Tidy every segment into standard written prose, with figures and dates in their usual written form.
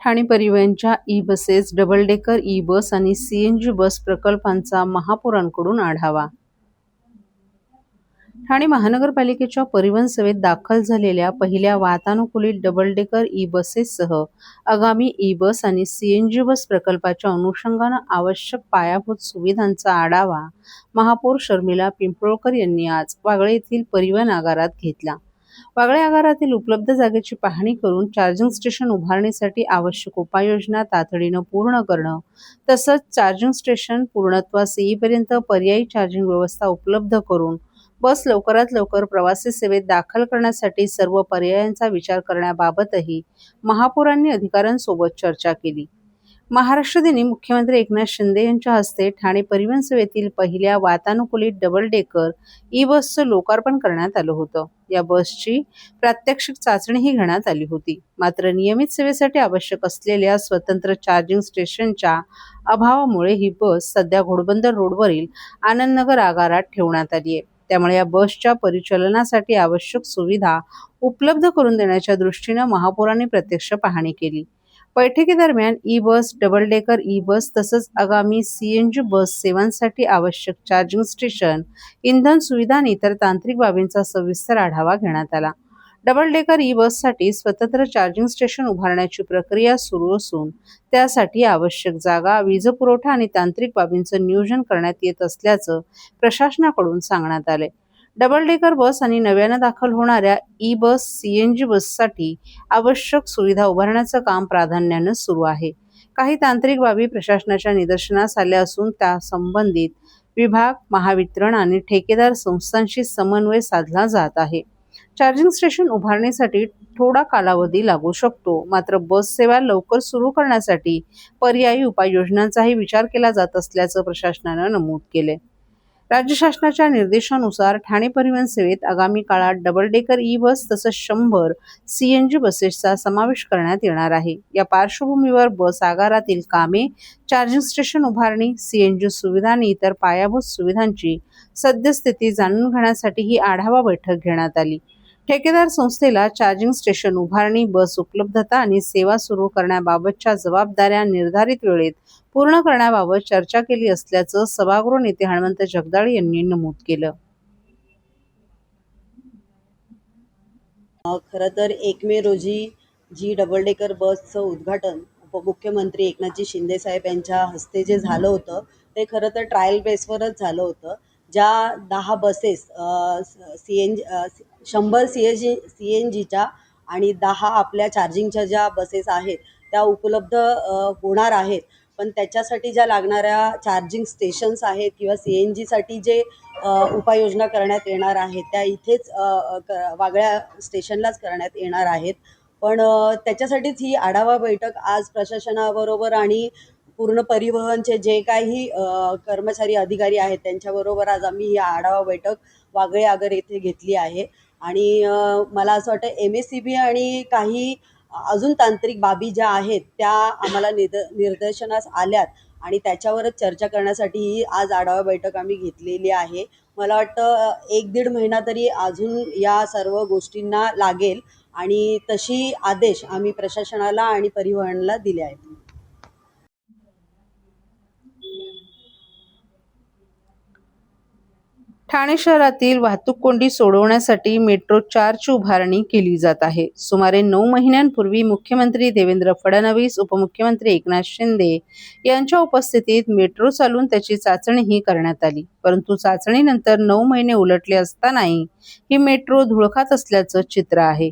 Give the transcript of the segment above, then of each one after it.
ठाणे परिवहनच्या e buses, double decker e bus आणि CNG bus प्रकल्पांचा महापौरांकडून आढावा. ठाणे महानगरपालिकेच्या परिवहन सेवेत दाखल झालेल्या पहिल्या वातानुकूलित डबल डेकर ई-बसेससह आगामी ई-बस आणि सीएनजी बस प्रकल्पाच्या अनुषंगानं आवश्यक पायाभूत सुविधांचा आढावा महापौर शर्मिला पिंपळकर यांनी आज वागळे येथील परिवहन आगारात घेतला. वागळे आगारातील उपलब्ध जागेची पाहणी करून चार्जिंग स्टेशन उभारणीसाठी आवश्यक उपाययोजना तातडीनं पूर्ण करणं तसंच चार्जिंग स्टेशन पूर्णत्वास येईपर्यंत पर्यायी चार्जिंग व्यवस्था उपलब्ध करून बस लवकरात लवकर प्रवासी सेवेत दाखल करण्यासाठी सर्व पर्यायांचा विचार करण्याबाबतही महापौरांनी अधिकाऱ्यांसोबत चर्चा केली. महाराष्ट्र दिनी मुख्यमंत्री एकनाथ शिंदे यांच्या हस्ते ठाणे परिवहन सेवेतील पहिल्या वातानुकूलित डबल डेकर ई बसचं लोकार्पण करण्यात आलं होतं. या बसची प्रात्यक्षिक चाचणीही घेण्यात आली होती. मात्र नियमित सेवेसाठी आवश्यक असलेल्या स्वतंत्र चार्जिंग स्टेशनच्या अभावामुळे ही बस सध्या घोडबंदर रोडवरील आनंदनगर आगारात ठेवण्यात आली आहे. त्यामुळे या बसच्या परिचालनासाठी आवश्यक सुविधा उपलब्ध करून देण्याच्या दृष्टीनं महापौरांनी प्रत्यक्ष पाहणी केली. बैठकीदरम्यान ई बस, डबल डेकर ई बस तसंच आगामी सीएनजी बस सेवांसाठी आवश्यक चार्जिंग स्टेशन, इंधन सुविधा आणि इतर तांत्रिक बाबींचा सविस्तर आढावा घेण्यात आला. डबल डेकर ई बससाठी स्वतंत्र चार्जिंग स्टेशन उभारण्याची प्रक्रिया सुरू असून त्यासाठी आवश्यक जागा, वीज पुरवठा आणि तांत्रिक बाबींचं नियोजन करण्यात येत असल्याचं प्रशासनाकडून सांगण्यात आलंय. डबल डेकर बस आणि नव्यानं दाखल होणाऱ्या ई बस, सीएनजी बससाठी आवश्यक सुविधा उभारण्याचं काम प्राधान्यानं सुरू आहे. काही तांत्रिक बाबी प्रशासनाच्या निदर्शनास आल्या असून त्या संबंधित विभाग, महावितरण आणि ठेकेदार संस्थांशी समन्वय साधला जात आहे. चार्जिंग स्टेशन उभारणीसाठी थोडा कालावधी लागू शकतो, मात्र बस सेवा लवकर सुरू करण्यासाठी पर्यायी उपाययोजनांचाही विचार केला जात असल्याचं प्रशासनानं नमूद केलंय. राज्य शासनाच्या निर्देशानुसार ठाणे परिवहन सेवेत आगामी काळात डबल डेकर ई बस तसंच 100 सीएनजी बसेसचा समावेश करण्यात येणार आहे. या पार्श्वभूमीवर बस आगारातील कामे, चार्जिंग स्टेशन उभारणी, सीएनजी सुविधा आणि इतर पायाभूत सुविधांची सद्यस्थिती जाणून घेण्यासाठी ही आढावा बैठक घेण्यात आली. ठेकेदार संस्थेला चार्जिंग स्टेशन उभारणी, बस उपलब्धता आणि सेवा सुरू करण्याबाबतच्या जबाबदाऱ्या निर्धारित वेळेत पूर्ण करण्याबाबत चर्चा केली असल्याचं सभागृह नेते हणमंत जगदाळे यांनी नमूद केलं. खरं तर 1 मे रोजी जी डबल डेकर बसचं उद्घाटन उपमुख्यमंत्री एकनाथजी शिंदे साहेब यांच्या हस्ते जे झालं होतं ते खरं तर ट्रायल बेसवरच झालं होतं. ज्या 10 बसेस CNG 100 CNGच्या आणि 10 आपल्या चार्जिंगच्या ज्या बसेस आहेत त्या उपलब्ध होणार आहेत. पण त्याच्यासाठी ज्या लागणाऱ्या चार्जिंग स्टेशन्स आहेत किंवा CNGसाठी जे उपाययोजना करण्यात येणार आहेत त्या इथेच वागळ्या स्टेशनलाच करण्यात येणार आहेत. पण त्याच्यासाठीच ही आढावा बैठक आज प्रशासनाबरोबर आणि पूर्ण परिवहनचे जे काही कर्मचारी अधिकारी आहेत त्यांच्याबरोबर आज आम्ही ही आढावा बैठक वागळे आगार येथे घेतली आहे. आणि मला असं वाटतं MSCB आणि काही अजून तांत्रिक बाबी ज्या आहेत त्या आम्हाला निर्देशनास आल्यात आणि त्याच्यावरच चर्चा करण्यासाठी ही आज आढावा बैठक आम्ही घेतलेली आहे. मला वाटतं 1-1.5 महिना तरी अजून या सर्व गोष्टींना लागेल आणि तशी आदेश आम्ही प्रशासनाला आणि परिवहनला दिले आहेत. ठाणे शहरातील वाहतूक कोंडी सोडवण्यासाठी मेट्रो 4ची उभारणी केली जात आहे. सुमारे 9 महिन्यांपूर्वी मुख्यमंत्री देवेंद्र फडणवीस, उपमुख्यमंत्री एकनाथ शिंदे यांच्या उपस्थितीत मेट्रो चालवून त्याची चाचणीही करण्यात आली. परंतु चाचणीनंतर 9 महिने उलटले असतानाही ही मेट्रो धूळ खात असल्याचं चित्र आहे.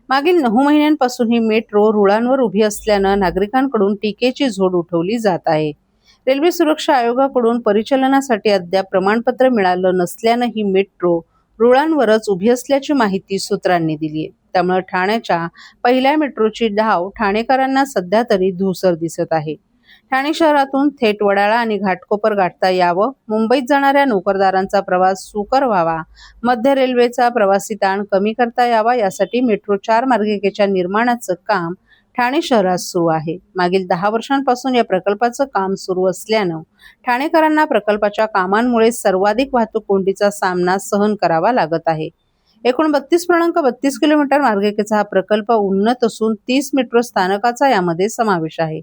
मागील 9 महिन्यांपासून ही मेट्रो रुळांवर उभी असल्यानं नागरिकांकडून टीकेची झोड उठवली जात आहे. रेल्वे सुरक्षा आयोगाकडून परिचालनासाठी अद्याप प्रमाणपत्र मिळालं नसल्यानं ही मेट्रो रुळांवरच उभी असल्याची माहिती सूत्रांनी दिली आहे. त्यामुळे ठाण्याच्या पहिल्या मेट्रोची धाव ठाणेकरांना सध्या तरी धूसर दिसत आहे. ठाणे शहरातून थेट वडाळा आणि घाटकोपर गाठता यावं, मुंबईत जाणाऱ्या नोकरदारांचा प्रवास सुकर व्हावा, मध्य रेल्वेचा प्रवासी ताण कमी करता यावा यासाठी मेट्रो 4 मार्गिकेच्या निर्माणाचं काम ठाणे शहरात सुरू आहे. मागील 10 वर्षांपासून या प्रकल्पाचं काम सुरू असल्यानं ठाणेकरांना प्रकल्पाच्या कामांमुळे सर्वाधिक वाहतूक कोंडीचा सामना सहन करावा लागत आहे. एकूण 32.32 किलोमीटर मार्गिकेचा हा प्रकल्प उन्नत असून 30 मेट्रो स्थानकाचा यामध्ये समावेश आहे.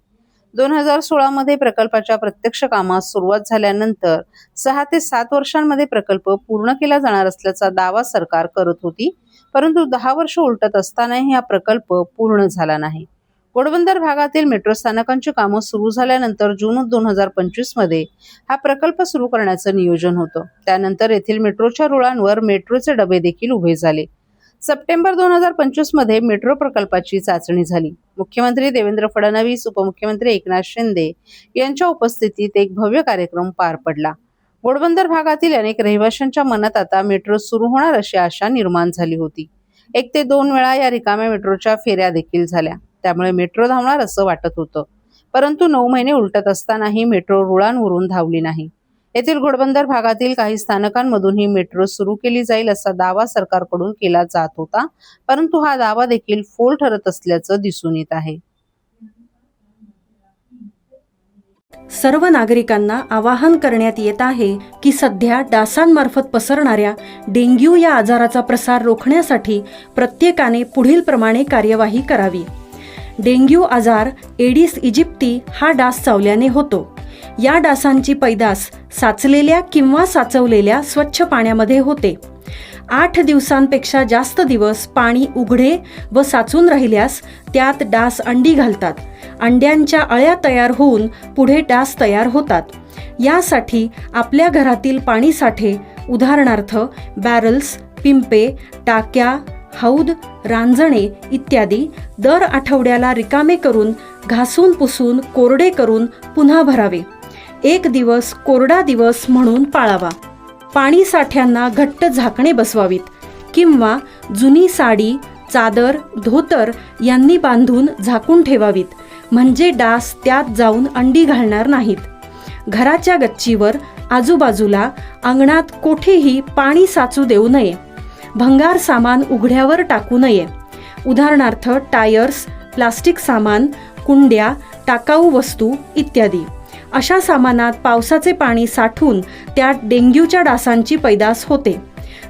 2016 मध्ये प्रकल्पाच्या प्रत्यक्ष कामास सुरुवात झाल्यानंतर 6 ते 7 वर्षांमध्ये प्रकल्प पूर्ण केला जाणार असल्याचा दावा सरकार करत होती, परंतु 10 वर्ष उलटत असतानाही हा प्रकल्प पूर्ण झाला नाही. घोडबंदर भागातील मेट्रो स्थानकांची कामं सुरू झाल्यानंतर जून 2025 मध्ये हा प्रकल्प सुरू करण्याचं नियोजन होतं. त्यानंतर येथील मेट्रोच्या रुळांवर मेट्रोचे डबे देखील उभे झाले. सप्टेंबर 2025 मध्ये मेट्रो प्रकल्पाची चाचणी झाली. मुख्यमंत्री देवेंद्र फडणवीस, उपमुख्यमंत्री एकनाथ शिंदे यांच्या उपस्थितीत एक भव्य कार्यक्रम पार पडला. घोडबंदर भागातील अनेक रहिवाशांच्या मनात आता मेट्रो सुरू होणार अशी आशा निर्माण झाली होती. 1 ते 2 वेळा या रिकाम्या मेट्रोच्या फेऱ्या देखील झाल्या. त्यामुळे मेट्रो धावणार असं वाटत होतं. परंतु 9 महिने उलटत असतानाही मेट्रो रुळांवरून धावली नाही. येथील घोडबंदर भागातील काही स्थानकांमधून ही मेट्रो सुरू केली जाईल असा दावा सरकारकडून केला जात होता, परंतु हा दावा देखील फोल ठरत असल्याचं दिसून येत आहे. सर्व नागरिकांना आवाहन करण्यात येत आहे की सध्या डासांमार्फत पसरणाऱ्या डेंग्यू या आजाराचा प्रसार रोखण्यासाठी प्रत्येकाने पुढीलप्रमाणे कार्यवाही करावी. डेंग्यू आजार एडिस इजिप्ती हा डास चावल्याने होतो. या डासांची पैदास साचलेल्या किंवा साचवलेल्या स्वच्छ पाण्यामध्ये होते. 8 दिवसांपेक्षा जास्त दिवस पाणी उघडे व साचून राहिल्यास त्यात डास अंडी घालतात. अंड्यांच्या अळ्या तयार होऊन पुढे डास तयार होतात. यासाठी आपल्या घरातील पाणीसाठे उदाहरणार्थ बॅरल्स, पिंपे, टाक्या, हौद, रांजणे इत्यादी दर आठवड्याला रिकामे करून घासून पुसून कोरडे करून पुन्हा भरावे. 1 दिवस कोरडा दिवस म्हणून पाळावा. पाणी साठ्यांना घट्ट झाकणे बसवावीत किंवा जुनी साडी, चादर, धोतर यांनी बांधून झाकून ठेवावीत, म्हणजे डास त्यात जाऊन अंडी घालणार नाहीत. घराच्या गच्चीवर, आजूबाजूला, अंगणात कोठेही पाणी साचू देऊ नये. भंगार सामान उघड्यावर टाकू नये. उदाहरणार्थ टायर्स, प्लास्टिक सामान, कुंड्या, टाकाऊ वस्तू इत्यादी. अशा सामानात पावसाचे पाणी साठून त्यात डेंग्यूच्या डासांची पैदास होते.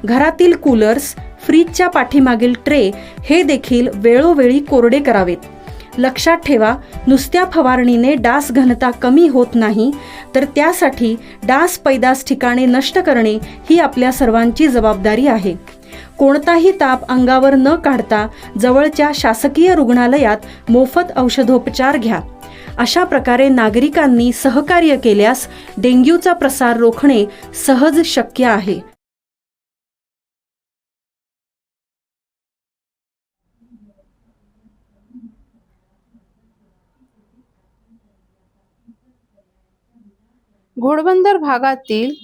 घरातील कूलर्स, फ्रीजच्या पाठीमागील ट्रे हे देखील वेळोवेळी कोरडे करावेत. लक्षात ठेवा, नुसत्या फवारणीने डास घनता कमी होत नाही, तर त्यासाठी डास पैदास ठिकाणे नष्ट करणे ही आपल्या सर्वांची जबाबदारी आहे. कोणताही ताप अंगावर न काढता जवळच्या शासकीय रुग्णालयात मोफत औषधोपचार घ्या. अशा प्रकारे नागरिकांनी सहकार्य केल्यास डेंग्यूचा प्रसार रोखणे सहज शक्य आहे. घोडबंदर भागातील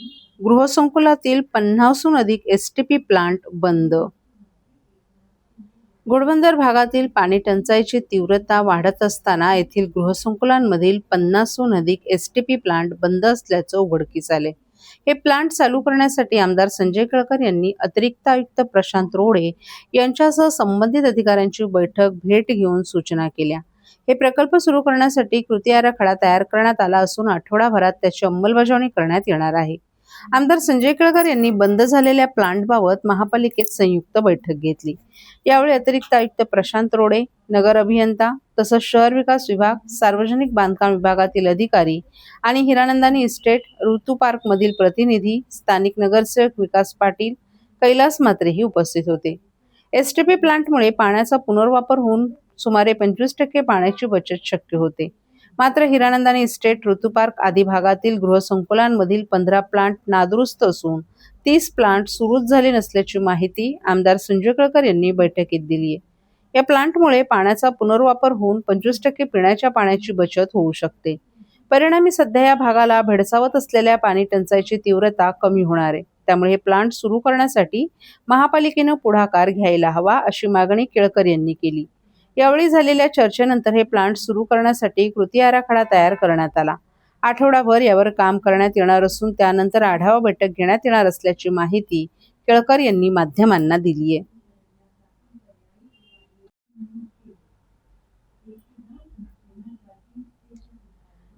गृहसंकुलातील 50हून अधिक एसटीपी प्लांट बंद. घोडबंदर भागातील पाणी टंचाईची तीव्रता वाढत असताना येथील गृहसंकुलांमधील 50हून अधिक एसटीपी प्लांट बंद असल्याचं उघडकीस आले. हे प्लांट चालू करण्यासाठी आमदार संजय केळकर यांनी अतिरिक्त आयुक्त प्रशांत रोडे यांच्यासह संबंधित अधिकाऱ्यांची बैठक भेट घेऊन सूचना केल्या. हे प्रकल्प सुरू करण्यासाठी कृती आराखडा तयार करण्यात आला असून आठवडाभरात त्याची अंमलबजावणी करण्यात येणार आहे. आमदार संजय केळकर यांनी बंद झालेल्या प्लांटबाबत महापालिकेत संयुक्त बैठक घेतली. यावेळी अतिरिक्त आयुक्त प्रशांत रोडे, नगर अभियंता तसंच शहर विकास विभाग, सार्वजनिक बांधकाम विभागातील अधिकारी आणि हिरानंदानी इस्टेट, ऋतू पार्क मधील प्रतिनिधी, स्थानिक नगरसेवक विकास पाटील, कैलास म्हात्रेही उपस्थित होते. एसटीपी प्लांटमुळे पाण्याचा पुनर्वापर होऊन सुमारे 25% पाण्याची बचत शक्य होते. मात्र हिरानंदानी इस्टेट, ऋतू पार्क आदी भागातील गृहसंकुलांमधील 15 प्लांट नादुरुस्त असून 30 प्लांट सुरूच झाले नसल्याची माहिती आमदार संजय केळकर यांनी बैठकीत दिली आहे. या प्लांटमुळे पाण्याचा पुनर्वापर होऊन 25% पिण्याच्या पाण्याची बचत होऊ शकते. परिणामी सध्या या भागाला भेडसावत असलेल्या पाणी टंचाईची तीव्रता कमी होणार आहे. त्यामुळे हे प्लांट सुरू करण्यासाठी महापालिकेनं पुढाकार घ्यायला हवा अशी मागणी केळकर यांनी केली. यावेळी झालेल्या चर्चेनंतर हे प्लांट सुरू करण्यासाठी कृती आराखडा तयार करण्यात आला. आठवडाभर यावर काम करण्यात येणार असून त्यानंतर आढावा बैठक घेण्यात येणार असल्याची माहिती केळकर यांनी माध्यमांना दिली आहे.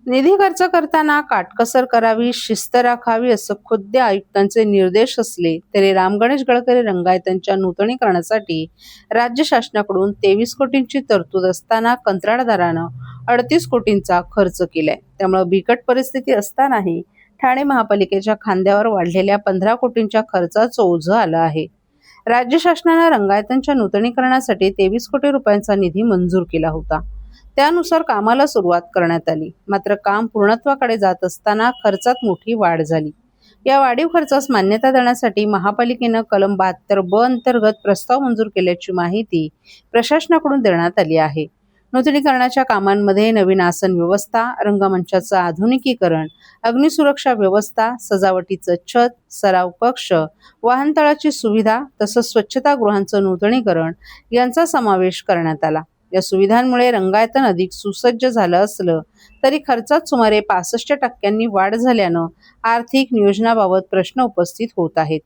निधी खर्च करताना काटकसर करावी, शिस्त राखावी असं खुद्द आयुक्तांचे निर्देश असले तरी राम गणेश गडकरी रंगायतांच्या नूतनीकरणासाठी राज्य शासनाकडून 23 कोटींची तरतूद असताना कंत्राटदारानं 38 कोटींचा खर्च केलाय. त्यामुळे बिकट परिस्थिती असतानाही ठाणे महापालिकेच्या खांद्यावर वाढलेल्या 15 कोटींच्या खर्चाचं ओझं आलं आहे. राज्य शासनानं रंगायतांच्या नूतनीकरणासाठी 23 कोटी रुपयांचा निधी मंजूर केला होता. त्यानुसार कामाला सुरुवात करण्यात आली. मात्र काम पूर्णत्वाकडे जात असताना खर्चात मोठी वाढ झाली. या वाढीव खर्चास मान्यता देण्यासाठी महापालिकेनं कलम 72(ब) अंतर्गत प्रस्ताव मंजूर केल्याची माहिती प्रशासनाकडून देण्यात आली आहे. नूतनीकरणाच्या कामांमध्ये नवीन आसन व्यवस्था, रंगमंचाचं आधुनिकीकरण, अग्निसुरक्षा व्यवस्था, सजावटीचं छत, सराव कक्ष, वाहनतळाची सुविधा तसंच स्वच्छतागृहांचं नूतनीकरण यांचा समावेश करण्यात आला. या सुविधांमुळे रंगायतन अधिक सुसज्ज झालं असलं तरी खर्चात सुमारे 65% वाढ झाल्यानं आर्थिक नियोजनाबाबत प्रश्न उपस्थित होत आहेत.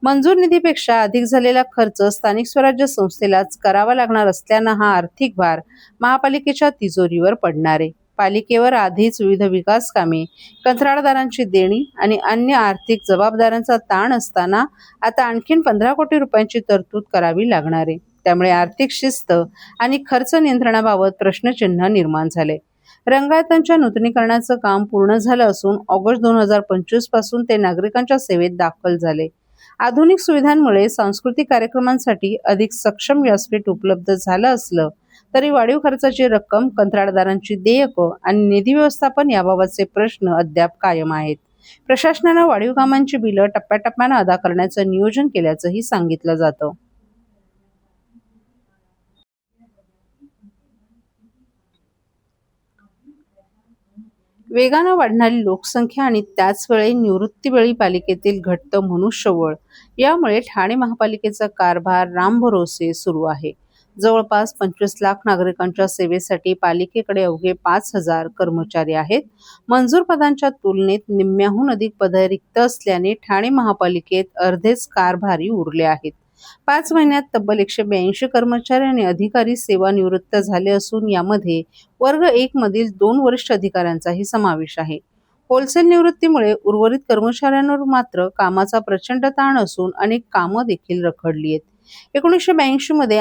मंजूर निधीपेक्षा अधिक झालेला खर्च स्थानिक स्वराज्य संस्थेलाच करावा लागणार असल्यानं हा आर्थिक भार महापालिकेच्या तिजोरीवर पडणार आहे. पालिकेवर आधीच विविध विकास कामे, कंत्राटदारांची देणी आणि अन्य आर्थिक जबाबदाऱ्यांचा ताण असताना आता आणखीन 15 कोटी रुपयांची तरतूद करावी लागणार आहे. त्यामुळे आर्थिक शिस्त आणि खर्च नियंत्रणाबाबत प्रश्नचिन्ह निर्माण झाले. रंगायतांच्या नूतनीकरणाचं काम पूर्ण झालं असून ऑगस्ट 2025 पासून ते नागरिकांच्या सेवेत दाखल झाले. आधुनिक सुविधांमुळे सांस्कृतिक कार्यक्रमांसाठी अधिक सक्षम व्यासपीठ उपलब्ध झालं असलं तरी वाढीव खर्चाची रक्कम, कंत्राटदारांची देयकं आणि निधी व्यवस्थापन याबाबतचे प्रश्न अद्याप कायम आहेत. प्रशासनानं वाढीव कामांची बिलं टप्प्याटप्प्यानं अदा करण्याचं नियोजन केल्याचंही सांगितलं जातं. वेगानं वाढणारी लोकसंख्या आणि त्याचवेळी निवृत्तीवेळी पालिकेतील घट्ट मनुष्यबळ यामुळे ठाणे महापालिकेचा कारभार रामभरोसे सुरू आहे. जवळपास 25 लाख नागरिकांच्या सेवेसाठी पालिकेकडे अवघे 5,000 कर्मचारी आहेत. मंजूर पदांच्या तुलनेत निम्म्याहून अधिक पदं रिक्त असल्याने ठाणे महापालिकेत अर्धेच कारभारी उरले आहेत. 5 महिन्यात तब्बल 182 कर्मचारी आणि अधिकारी सेवानिवृत्त झाले असून यामध्ये वर्ग 1 मधील 2 वरिष्ठ अधिकाऱ्यांचाही समावेश आहे. होलसेल निवृत्तीमुळे उर्वरित कर्मचाऱ्यांवर मात्र कामाचा प्रचंड ताण असून अनेक कामं देखील रखडली आहेत. 1982 मध्ये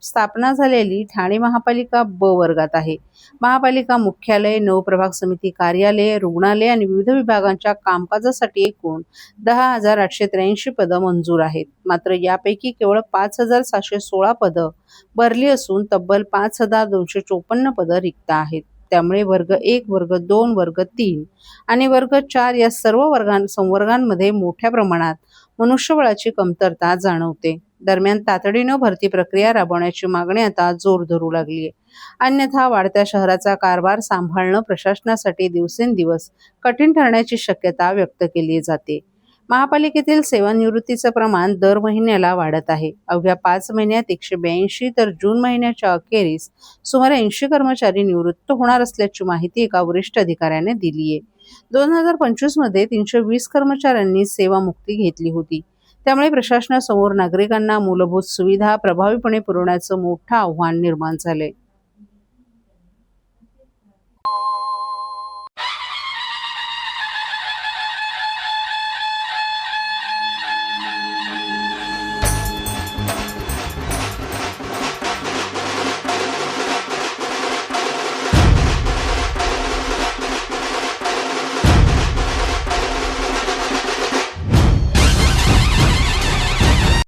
स्थापना झालेली ठाणे महापालिका ब वर्गात आहे. महापालिका मुख्यालय, 9 प्रभाग समिती कार्यालय, रुग्णालय आणि विविध विभागांच्या कामकाजासाठी एकूण 10,883 पदं मंजूर आहेत. मात्र यापैकी केवळ 5,716 पदं भरली असून तब्बल 5,254 पदं रिक्त आहेत. त्यामुळे वर्ग 1, वर्ग 2, वर्ग 3 आणि वर्ग 4 या सर्व संवर्गांमध्ये मोठ्या प्रमाणात मनुष्यबळाची कमतरता जाणवते. दरम्यान तातडीनं भरती प्रक्रिया राबवण्याची मागणी आता जोर धरू लागली आहे. अन्यथा वाढत्या शहराचा कारभार सांभाळणं प्रशासनासाठी दिवसेंदिवस कठीण ठरण्याची शक्यता व्यक्त केली जाते. महापालिकेतील सेवानिवृत्तीचं प्रमाण दर महिन्याला वाढत आहे. अवघ्या 5 महिन्यात 182 तर जून महिन्याच्या अखेरीस सुमारे 80 कर्मचारी निवृत्त होणार असल्याची माहिती एका वरिष्ठ अधिकाऱ्याने दिली आहे. 2025 मध्ये 320 कर्मचाऱ्यांनी सेवामुक्ती घेतली होती. त्यामुळे प्रशासनासमोर नागरिकांना मूलभूत सुविधा प्रभावीपणे पुरवण्याचं मोठं आव्हान निर्माण झालंय.